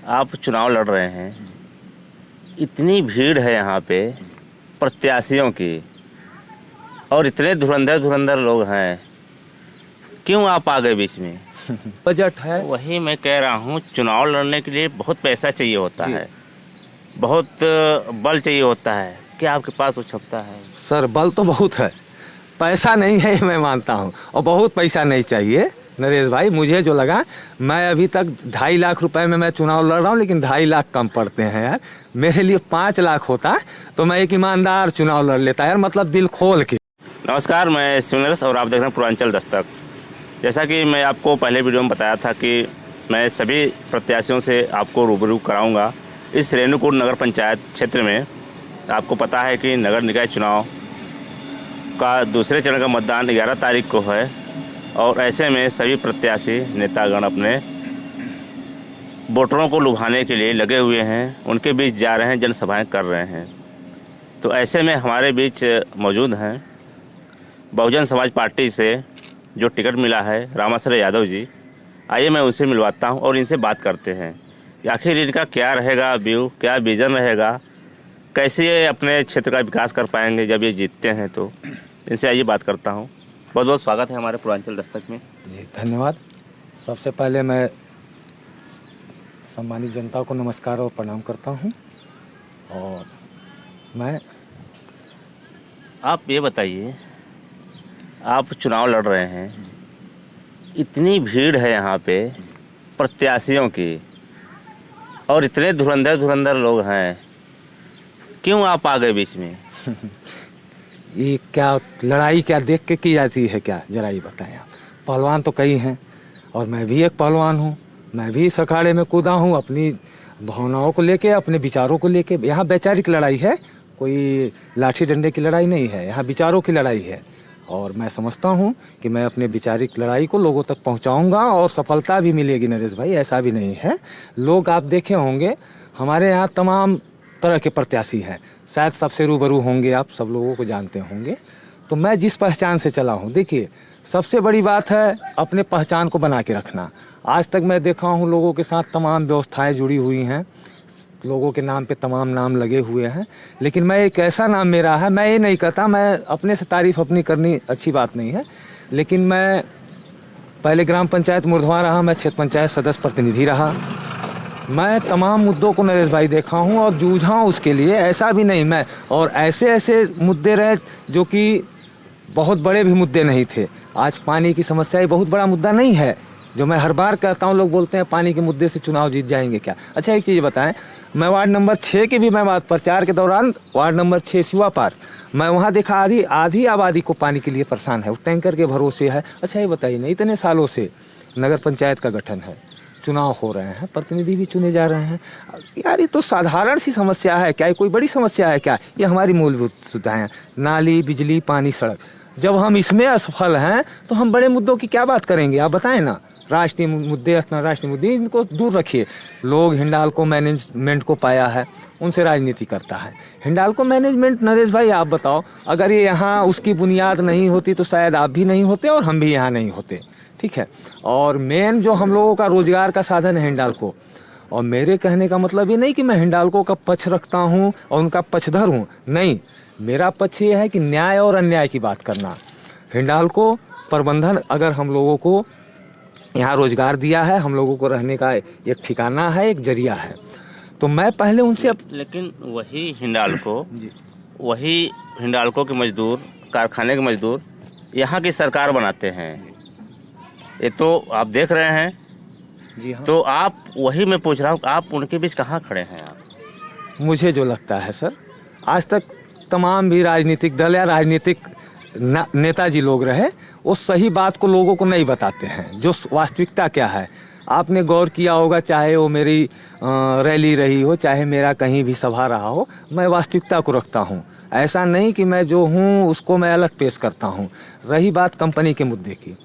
आप चुनाव लड़ रहे हैं, इतनी भीड़ है यहाँ पे प्रत्याशियों की और इतने धुरंधर लोग हैं, क्यों आप आ गए बीच में? बजट है। वही मैं कह रहा हूँ, चुनाव लड़ने के लिए बहुत पैसा चाहिए होता है, बहुत बल चाहिए होता है। क्या आपके पास वो क्षमता है? सर बल तो बहुत है, पैसा नहीं है मैं मानता हूँ, और बहुत पैसा नहीं चाहिए नरेश भाई। मुझे जो लगा, मैं अभी तक 2.5 लाख रुपए में मैं चुनाव लड़ रहा हूँ, लेकिन 2.5 लाख कम पड़ते हैं यार। मेरे लिए 5 लाख होता तो मैं एक ईमानदार चुनाव लड़ लेता यार, मतलब दिल खोल के। नमस्कार, मैं सुनर्स और आप देख रहे हैं पूर्वांचल दस्तक। जैसा कि मैं आपको पहले वीडियो में बताया था कि मैं सभी प्रत्याशियों से आपको रूबरू कराऊंगा इस रेणुकूट नगर पंचायत क्षेत्र में। आपको पता है कि नगर निकाय चुनाव का दूसरे चरण का मतदान 11 तारीख को है और ऐसे में सभी प्रत्याशी नेतागण अपने वोटरों को लुभाने के लिए लगे हुए हैं, उनके बीच जा रहे हैं, जनसभाएं कर रहे हैं। तो ऐसे में हमारे बीच मौजूद हैं बहुजन समाज पार्टी से जो टिकट मिला है रामाश्रय यादव जी। आइए मैं उनसे मिलवाता हूं और इनसे बात करते हैं आखिर इनका क्या रहेगा व्यू, क्या विज़न रहेगा, कैसे ये अपने क्षेत्र का विकास कर पाएंगे जब ये जीतते हैं। तो इनसे आइए बात करता हूं। बहुत बहुत स्वागत है हमारे पूर्वांचल दस्तक में। जी धन्यवाद। सबसे पहले मैं सम्मानित जनता को नमस्कार और प्रणाम करता हूँ। और मैं आप ये बताइए, आप चुनाव लड़ रहे हैं, इतनी भीड़ है यहाँ पे प्रत्याशियों की और इतने धुरंधर लोग हैं, क्यों आप आ गए बीच में? ये क्या लड़ाई क्या देख के की जाती है क्या, जरा ये बताएं आप। पहलवान तो कई हैं और मैं भी एक पहलवान हूँ। मैं भी इस अखाड़े में कूदा हूँ अपनी भावनाओं को लेके, अपने विचारों को लेके। यहाँ वैचारिक लड़ाई है, कोई लाठी डंडे की लड़ाई नहीं है, यहाँ विचारों की लड़ाई है। और मैं समझता हूँ कि मैं अपने वैचारिक लड़ाई को लोगों तक पहुँचाऊँगा और सफलता भी मिलेगी नरेश भाई, ऐसा भी नहीं है। लोग आप देखे होंगे हमारे यहाँ तमाम तरह के प्रत्याशी हैं, शायद सबसे रूबरू होंगे, आप सब लोगों को जानते होंगे। तो मैं जिस पहचान से चला हूँ, देखिए सबसे बड़ी बात है अपने पहचान को बना के रखना। आज तक मैं देखा हूँ लोगों के साथ तमाम व्यवस्थाएं जुड़ी हुई हैं, लोगों के नाम पे तमाम नाम लगे हुए हैं, लेकिन मैं एक ऐसा नाम मेरा है, मैं ये नहीं कहता, मैं अपने से तारीफ अपनी करनी अच्छी बात नहीं है, लेकिन मैं पहले ग्राम पंचायत मुर्धवा रहा, मैं क्षेत्र पंचायत सदस्य प्रतिनिधि रहा। मैं तमाम मुद्दों को नरेश भाई देखा हूँ और जूझा हूँ उसके लिए, ऐसा भी नहीं मैं। और ऐसे मुद्दे रहे जो कि बहुत बड़े भी मुद्दे नहीं थे। आज पानी की समस्या ये बहुत बड़ा मुद्दा नहीं है, जो मैं हर बार कहता हूँ। लोग बोलते हैं पानी के मुद्दे से चुनाव जीत जाएंगे क्या। अच्छा एक चीज़ बताएं, मैं वार्ड नंबर 6 की भी मैं बात प्रचार के दौरान वार्ड नंबर 6 सिवा पार, मैं वहाँ देखा आधी आबादी को पानी के लिए परेशान है, वो टैंकर के भरोसे है। अच्छा ये बताइए ना, इतने सालों से नगर पंचायत का गठन है, चुनाव हो रहे हैं, प्रतिनिधि भी चुने जा रहे हैं यार, ये तो साधारण सी समस्या है क्या, ये कोई बड़ी समस्या है क्या। ये हमारी मूलभूत सुविधाएं, नाली, बिजली, पानी, सड़क, जब हम इसमें असफल हैं तो हम बड़े मुद्दों की क्या बात करेंगे, आप बताएं ना। राष्ट्रीय मुद्दे, राष्ट्रीय मुद्दे, इनको दूर रखिए। लोग हिंडाल्को मैनेजमेंट को पाया है, उनसे राजनीति करता है। हिंडाल्को मैनेजमेंट नरेश भाई आप बताओ, अगर ये यहाँ उसकी बुनियाद नहीं होती तो शायद आप भी नहीं होते और हम भी यहाँ नहीं होते, ठीक है। और मेन जो हम लोगों का रोजगार का साधन है हिंडाल्को। और मेरे कहने का मतलब ये नहीं कि मैं हिंडाल्को का पक्ष रखता हूँ और उनका पक्षधर हूँ, नहीं। मेरा पक्ष ये है कि न्याय और अन्याय की बात करना। हिंडाल्को प्रबंधन अगर हम लोगों को यहाँ रोजगार दिया है, हम लोगों को रहने का एक ठिकाना है, एक जरिया है, तो मैं पहले उनसे लेकिन वही हिंडाल्को के मजदूर, कारखाने के मजदूर यहाँ की सरकार बनाते हैं, ये तो आप देख रहे हैं। जी हाँ। तो आप वही मैं पूछ रहा हूँ, आप उनके बीच कहाँ खड़े हैं आप? मुझे जो लगता है सर, आज तक तमाम भी राजनीतिक दल या राजनीतिक नेताजी लोग रहे, वो सही बात को लोगों को नहीं बताते हैं, जो वास्तविकता क्या है। आपने गौर किया होगा, चाहे वो मेरी रैली रही हो, चाहे मेरा कहीं भी सभा रहा हो, मैं वास्तविकता को रखता हूँ। ऐसा नहीं कि मैं जो हूँ उसको मैं अलग पेश करता हूँ। रही बात कंपनी के मुद्दे की,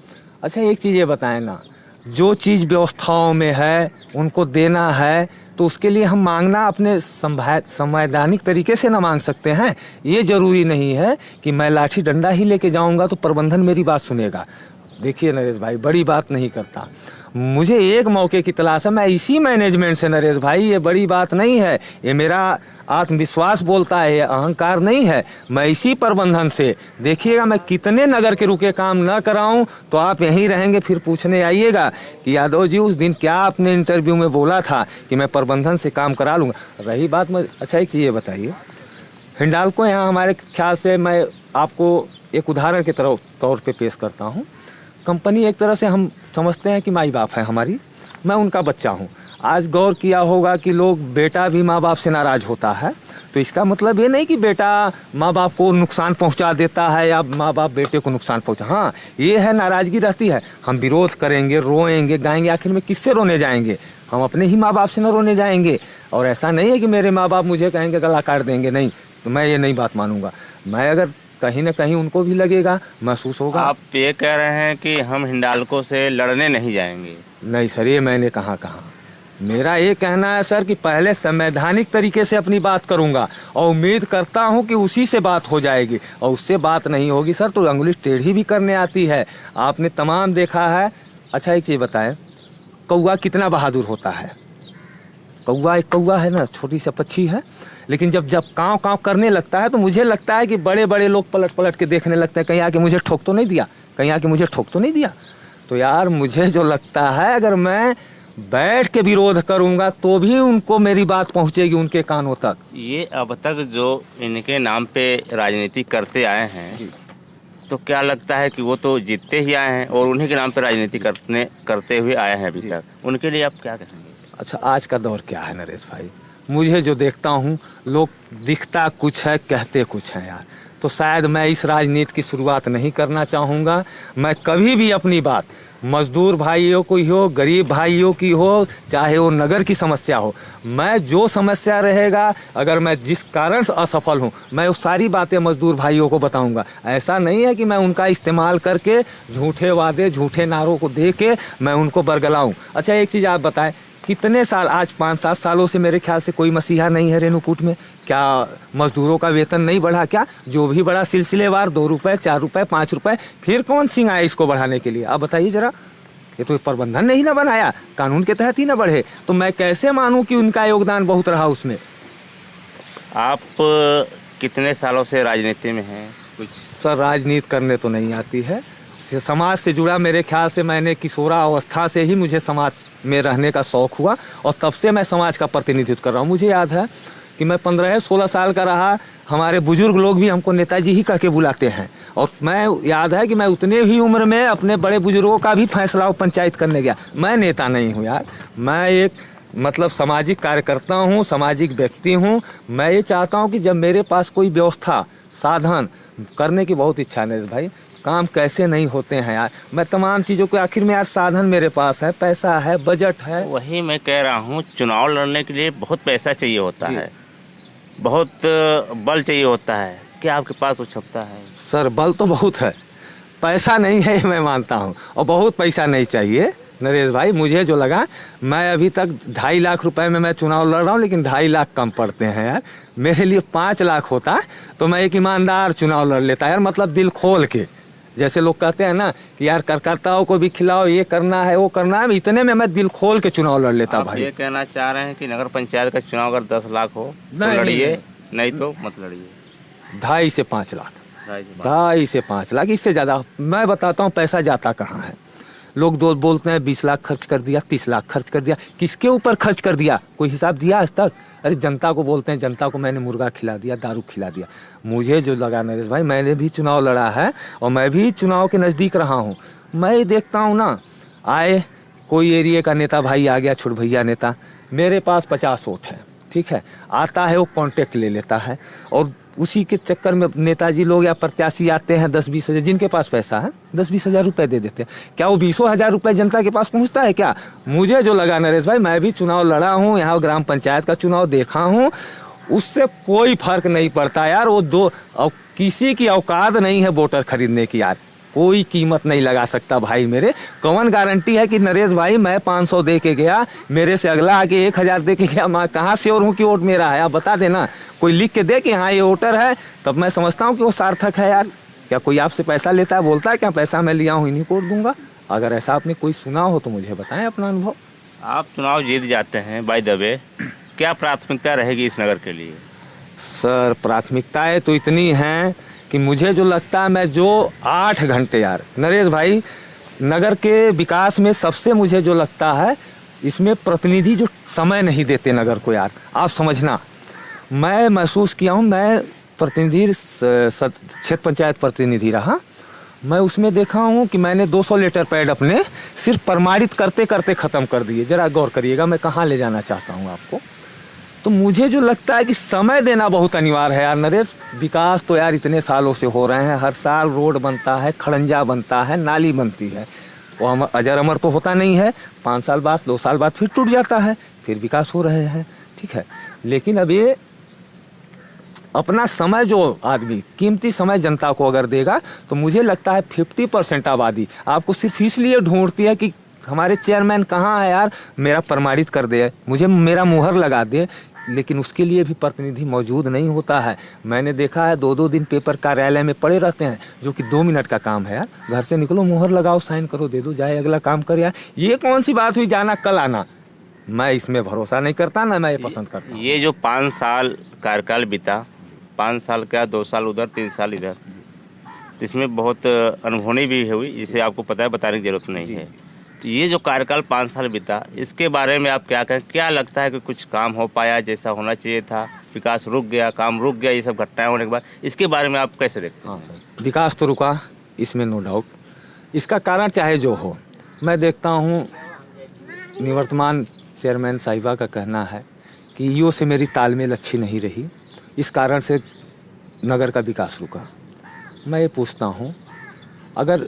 अच्छा एक चीज़ ये बताएं ना, जो चीज़ व्यवस्थाओं में है उनको देना है, तो उसके लिए हम मांगना अपने संवैधानिक तरीके से ना मांग सकते हैं। ये ज़रूरी नहीं है कि मैं लाठी डंडा ही लेके जाऊंगा तो प्रबंधन मेरी बात सुनेगा। देखिए नरेश भाई, बड़ी बात नहीं करता। मुझे एक मौके की तलाश है। मैं इसी मैनेजमेंट से नरेश भाई, ये बड़ी बात नहीं है, ये मेरा आत्मविश्वास बोलता है, ये अहंकार नहीं है। मैं इसी प्रबंधन से, देखिएगा मैं कितने नगर के रुके काम न कराऊं तो आप यहीं रहेंगे, फिर पूछने आइएगा कि यादव जी उस दिन क्या आपने इंटरव्यू में बोला था कि मैं प्रबंधन से काम करा लूँगा। रही बात में, अच्छा एक चीज़ ये बताइए, हिंडाल्को यहाँ हमारे ख्याल से, मैं आपको एक उदाहरण के तौर पे पेश करता हूँ। कंपनी एक तरह से हम समझते हैं कि माई बाप है हमारी, मैं उनका बच्चा हूँ। आज गौर किया होगा कि लोग, बेटा भी माँ बाप से नाराज़ होता है, तो इसका मतलब ये नहीं कि बेटा माँ बाप को नुकसान पहुंचा देता है या माँ बाप बेटे को नुकसान पहुंचा, हाँ ये है, नाराज़गी रहती है। हम विरोध करेंगे, रोएंगे, गाएंगे, आखिर में किससे रोने जाएंगे? हम अपने ही माँ बाप से न रोने जाएंगे। और ऐसा नहीं है कि मेरे माँ बाप मुझे कहेंगे गला काट देंगे, नहीं, तो मैं ये नहीं बात मानूंगा। मैं अगर कहीं ना कहीं उनको भी लगेगा, महसूस होगा। आप ये कह रहे हैं कि हम हिंडाल्को से लड़ने नहीं जाएंगे? नहीं सर, ये मैंने कहा। मेरा ये कहना है सर कि पहले संवैधानिक तरीके से अपनी बात करूंगा और उम्मीद करता हूं कि उसी से बात हो जाएगी, और उससे बात नहीं होगी सर तो अंगुली टेढ़ी भी करने आती है। आपने तमाम देखा है। अच्छा एक चीज़ बताएं, कौवा कितना बहादुर होता है? कौवा एक कौवा है ना, छोटी सी पक्षी है, लेकिन जब काँव काँव करने लगता है तो मुझे लगता है कि बड़े बड़े लोग पलट पलट के देखने लगते हैं, कहीं आके मुझे ठोक तो नहीं दिया, कहीं आके मुझे ठोक तो नहीं दिया। तो यार मुझे जो लगता है, अगर मैं बैठ के विरोध करूंगा तो भी उनको मेरी बात पहुंचेगी उनके कानों तक। ये अब तक जो इनके नाम पे राजनीति करते आए हैं, तो क्या लगता है कि वो तो जीतते ही आए हैं और उन्हीं के नाम पे राजनीति करते हुए आए हैं अभी तक, उनके लिए आप क्या कहेंगे? अच्छा, आज का दौर क्या है नरेश भाई, मुझे जो देखता हूँ, लोग दिखता कुछ है, कहते कुछ है यार। तो शायद मैं इस राजनीति की शुरुआत नहीं करना चाहूँगा। मैं कभी भी अपनी बात मजदूर भाइयों की हो, गरीब भाइयों की हो, चाहे वो नगर की समस्या हो, मैं जो समस्या रहेगा, अगर मैं जिस कारण से असफल हूँ, मैं वो सारी बातें मजदूर भाइयों को बताऊंगा। ऐसा नहीं है कि मैं उनका इस्तेमाल करके झूठे वादे, झूठे नारों को दे के मैं उनको बरगलाऊं। अच्छा एक चीज़ आप बताएं, कितने साल, आज 5-7 सालों से मेरे ख्याल से कोई मसीहा नहीं है रेणुकूट में, क्या मजदूरों का वेतन नहीं बढ़ा? क्या जो भी बढ़ा सिलसिलेवार 2 रुपये, 4 रुपये, 5 रुपये, फिर कौन सिंह आया इसको बढ़ाने के लिए? आप बताइए जरा। ये तो प्रबंधन ने ही ना बनाया, कानून के तहत ही ना बढ़े, तो मैं कैसे मानूं कि उनका योगदान बहुत रहा उसमें? आप कितने सालों से राजनीति में हैं? कुछ सर राजनीति करने तो नहीं आती है, समाज से जुड़ा, मेरे ख्याल से मैंने किशोरावस्था से ही मुझे समाज में रहने का शौक़ हुआ और तब से मैं समाज का प्रतिनिधित्व कर रहा हूँ। मुझे याद है कि मैं 15-16 साल का रहा, हमारे बुजुर्ग लोग भी हमको नेताजी ही कह के बुलाते हैं, और मैं याद है कि मैं उतने ही उम्र में अपने बड़े बुजुर्गों का भी फैसला पंचायत करने गया। मैं नेता नहीं हूँ यार, मैं एक मतलब सामाजिक कार्यकर्ता हूँ, सामाजिक व्यक्ति हूँ। मैं ये चाहता हूँ कि जब मेरे पास कोई व्यवस्था, साधन करने की बहुत इच्छा है नरेश भाई, काम कैसे नहीं होते हैं यार, मैं तमाम चीज़ों के आखिर में यार साधन मेरे पास है, पैसा है, बजट है। वही मैं कह रहा हूँ, चुनाव लड़ने के लिए बहुत पैसा चाहिए होता है, बहुत बल चाहिए होता है। क्या आपके पास वो क्षमता है? सर बल तो बहुत है, पैसा नहीं है मैं मानता हूँ, और बहुत पैसा नहीं चाहिए नरेश भाई। मुझे जो लगा, मैं अभी तक 2.5 लाख रुपए में मैं चुनाव लड़ रहा हूँ, लेकिन 2.5 लाख कम पड़ते हैं यार। मेरे लिए 5 लाख होता तो मैं एक ईमानदार चुनाव लड़ लेता यार, मतलब दिल खोल के। जैसे लोग कहते हैं ना कि यार कार्यकर्ताओं को भी खिलाओ, ये करना है, वो करना है, इतने में मैं दिल खोल के चुनाव लड़ लेता भाई। ये कहना चाह रहे हैं कि नगर पंचायत का चुनाव अगर 10 लाख हो तो लड़िए, नहीं तो मत लड़िए। 2.5 से 5 लाख, 2.5 से 5 लाख, इससे ज़्यादा मैं बताता हूँ पैसा जाता कहाँ है। लोग बोलते हैं 20 लाख खर्च कर दिया, 30 लाख खर्च कर दिया, किसके ऊपर खर्च कर दिया? कोई हिसाब दिया आज तक? अरे जनता को बोलते हैं, जनता को मैंने मुर्गा खिला दिया, दारू खिला दिया। मुझे जो लगा नरेश भाई, मैंने भी चुनाव लड़ा है और मैं भी चुनाव के नज़दीक रहा हूँ। मैं देखता हूँ ना, आए कोई एरिया का नेता भाई आ गया, छोड़ भैया नेता, मेरे पास 50 वोट है, ठीक है, आता है वो कॉन्टेक्ट ले लेता है, और उसी के चक्कर में नेताजी लोग या प्रत्याशी आते हैं 10-20 हज़ार, जिनके पास पैसा है 10-20 हज़ार रुपये दे देते हैं। क्या वो 20 हज़ार रुपये जनता के पास पहुंचता है क्या? मुझे जो लगा नरेश भाई, मैं भी चुनाव लड़ा हूं, यहाँ ग्राम पंचायत का चुनाव देखा हूं, उससे कोई फर्क नहीं पड़ता यार। वो किसी की औकात नहीं है वोटर खरीदने की यार, कोई कीमत नहीं लगा सकता भाई मेरे। कौन गारंटी है कि नरेश भाई मैं 500 दे के गया, मेरे से अगला आके 1000 दे के गया, मैं कहाँ श्योर हूँ कि वोट मेरा है? आप बता देना, कोई लिख के दे कि हाँ ये वोटर है, तब मैं समझता हूँ कि वो सार्थक है यार। क्या कोई आपसे पैसा लेता है, बोलता है क्या पैसा मैं लिया हूँ इन्हीं को वोट दूंगा? अगर ऐसा आपने कोई सुना हो तो मुझे बताएं अपना अनुभव। आप चुनाव जीत जाते हैं बाय द वे, क्या प्राथमिकता रहेगी इस नगर के लिए? सर प्राथमिकताएं तो इतनी हैं कि मुझे जो लगता है, मैं जो 8 घंटे यार नरेश भाई, नगर के विकास में सबसे मुझे जो लगता है, इसमें प्रतिनिधि जो समय नहीं देते नगर को यार, आप समझना। मैं महसूस किया हूँ, मैं प्रतिनिधि क्षेत्र पंचायत प्रतिनिधि रहा, मैं उसमें देखा हूँ कि मैंने 200 लेटर पैड अपने सिर्फ प्रमाणित करते करते ख़त्म कर दिए। ज़रा गौर करिएगा मैं कहाँ ले जाना चाहता हूँ आपको। तो मुझे जो लगता है कि समय देना बहुत अनिवार्य है यार नरेश। विकास तो यार इतने सालों से हो रहे हैं, हर साल रोड बनता है, खड़ंजा बनता है, नाली बनती है, वो हम अजर अमर तो होता नहीं है। 5 साल बाद 2 साल बाद फिर टूट जाता है, फिर विकास हो रहे हैं, ठीक है। लेकिन अब ये अपना समय जो आदमी कीमती समय जनता को अगर देगा, तो मुझे लगता है 50% आबादी आपको सिर्फ इसलिए ढूंढती है कि हमारे चेयरमैन कहाँ है यार, मेरा प्रमाणित कर दे, मुझे मेरा मुहर लगा दे। लेकिन उसके लिए भी प्रतिनिधि मौजूद नहीं होता है। मैंने देखा है 2-2 दिन पेपर कार्यालय में पड़े रहते हैं, जो कि 2 मिनट का काम है यार। घर से निकलो, मुहर लगाओ, साइन करो, दे दो, जाए अगला काम कर यार। ये कौन सी बात हुई जाना कल आना? मैं इसमें भरोसा नहीं करता, ना मैं ये पसंद करता। ये जो 5 साल कार्यकाल बीता, 5 साल क्या 2 साल उधर 3 साल इधर, इसमें बहुत अनहोनी भी हुई, जिसे आपको पता है, बताने की जरूरत नहीं है। तो ये जो कार्यकाल 5 साल बीता, इसके बारे में आप क्या कहें? क्या लगता है कि कुछ काम हो पाया जैसा होना चाहिए था? विकास रुक गया, काम रुक गया, ये सब घटनाएं होने के बाद इसके बारे में आप कैसे देखते हैं? हाँ सर, विकास तो रुका, इसमें नो डाउट। इसका कारण चाहे जो हो, मैं देखता हूँ निवर्तमान चेयरमैन साहिबा का कहना है कि ईओ से मेरी तालमेल अच्छी नहीं रही, इस कारण से नगर का विकास रुका। मैं ये पूछता हूँ, अगर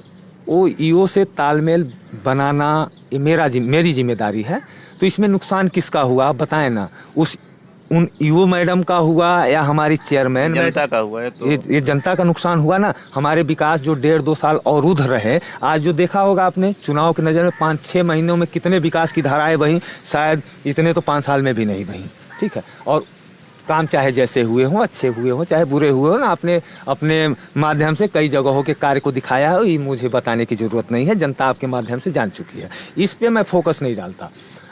वो ईओ से तालमेल बनाना ये मेरी जिम्मेदारी है, तो इसमें नुकसान किसका हुआ आप बताएं ना? उन ईओ मैडम का हुआ या हमारी चेयरमैन जनता का हुआ है? तो ये जनता का नुकसान हुआ ना। हमारे विकास जो 1.5-2 साल अवरुद्ध रहे, आज जो देखा होगा आपने चुनाव की नज़र में 5-6 महीनों में कितने विकास की धाराएं बही, शायद इतने तो 5 साल में भी नहीं बही, ठीक है। और काम चाहे जैसे हुए हों, अच्छे हुए हों, चाहे बुरे हुए हों ना, आपने अपने माध्यम से कई जगहों के कार्य को दिखाया है, ये मुझे बताने की ज़रूरत नहीं है, जनता आपके माध्यम से जान चुकी है। इस पे मैं फोकस नहीं डालता।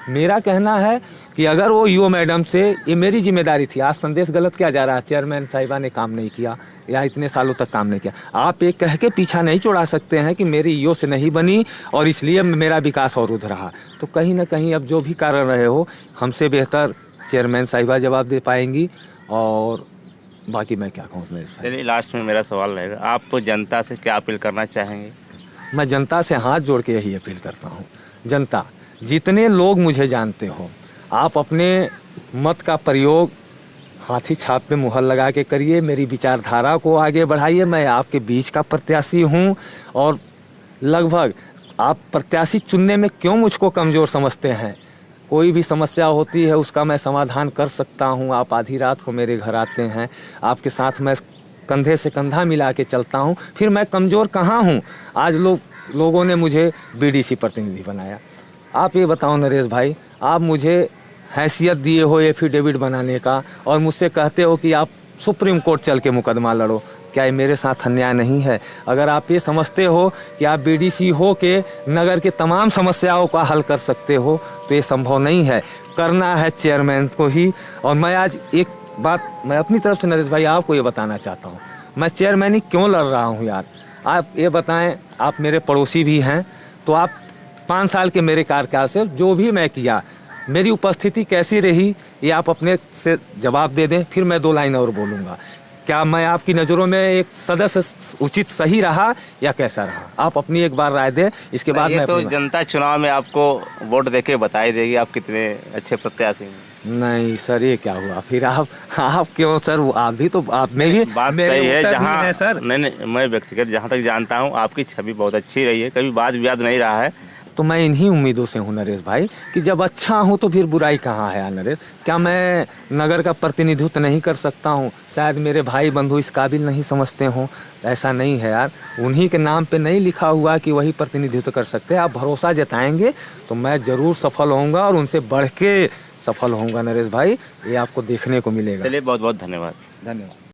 मेरा कहना है कि अगर वो ईओ मैडम से, ये मेरी जिम्मेदारी थी। आज संदेश गलत क्या जा रहा है, चेयरमैन साहिबा ने काम नहीं किया या इतने सालों तक काम नहीं किया। आप ये कह के पीछा नहीं छोड़ा सकते हैं कि मेरी ईओ से नहीं बनी और इसलिए मेरा विकास अवरुद्ध रहा। तो कहीं ना कहीं अब जो भी कारण रहे हो, हमसे बेहतर चेयरमैन साहिबा जवाब दे पाएंगी। और बाकी मैं क्या कहूँ। चलिए लास्ट में मेरा सवाल रहेगा, आप जनता से क्या अपील करना चाहेंगे? मैं जनता से हाथ जोड़ के यही अपील करता हूँ, जनता जितने लोग मुझे जानते हो, आप अपने मत का प्रयोग हाथी छाप पे मुहर लगा के करिए, मेरी विचारधारा को आगे बढ़ाइए। मैं आपके बीच का प्रत्याशी हूँ और लगभग आप प्रत्याशी चुनने में क्यों मुझको कमज़ोर समझते हैं? कोई भी समस्या होती है उसका मैं समाधान कर सकता हूँ। आप आधी रात को मेरे घर आते हैं, आपके साथ मैं कंधे से कंधा मिला के चलता हूँ, फिर मैं कमज़ोर कहाँ हूँ? आज लोगों ने मुझे बीडीसी प्रतिनिधि बनाया। आप ये बताओ नरेश भाई, आप मुझे हैसियत दिए हो एफिडेविट बनाने का और मुझसे कहते हो कि आप सुप्रीम कोर्ट चल के मुकदमा लड़ो, क्या ये मेरे साथ अन्याय नहीं है? अगर आप ये समझते हो कि आप बीडीसी हो के नगर के तमाम समस्याओं का हल कर सकते हो, तो ये संभव नहीं है, करना है चेयरमैन को ही। और मैं आज एक बात मैं अपनी तरफ से नरेश भाई आपको ये बताना चाहता हूँ, मैं चेयरमैन ही क्यों लड़ रहा हूँ यार? आप ये बताएं, आप मेरे पड़ोसी भी हैं, तो आप 5 साल के मेरे कार्यकाल से जो भी मैं किया, मेरी उपस्थिति कैसी रही, ये आप अपने से जवाब दे दें, फिर मैं 2 लाइन और बोलूँगा। क्या मैं आपकी नज़रों में एक सदस्य उचित सही रहा या कैसा रहा? आप अपनी एक बार राय दें, इसके बाद मैं तो जनता चुनाव में आपको वोट देके बताई देगी आप कितने अच्छे प्रत्याशी हैं। नहीं सर, ये क्या हुआ फिर? आप क्यों सर? आप भी तो आप में भी बात मेरे सही है, उत्तर जहाँ भी हैं सर। नहीं, मैं व्यक्तिगत जहाँ तक जानता हूँ आपकी छवि बहुत अच्छी रही है, कभी वाद विवाद नहीं रहा है। तो मैं इन्हीं उम्मीदों से हूँ नरेश भाई कि जब अच्छा हूँ तो फिर बुराई कहाँ है यार नरेश? क्या मैं नगर का प्रतिनिधित्व नहीं कर सकता हूँ? शायद मेरे भाई बंधु इस काबिल नहीं समझते हों, ऐसा नहीं है यार। उन्हीं के नाम पे नहीं लिखा हुआ कि वही प्रतिनिधित्व कर सकते। आप भरोसा जताएंगे तो मैं ज़रूर सफल होऊंगा और उनसे बढ़ के सफल होऊंगा नरेश भाई, ये आपको देखने को मिलेगा। चलिए बहुत बहुत धन्यवाद। धन्यवाद।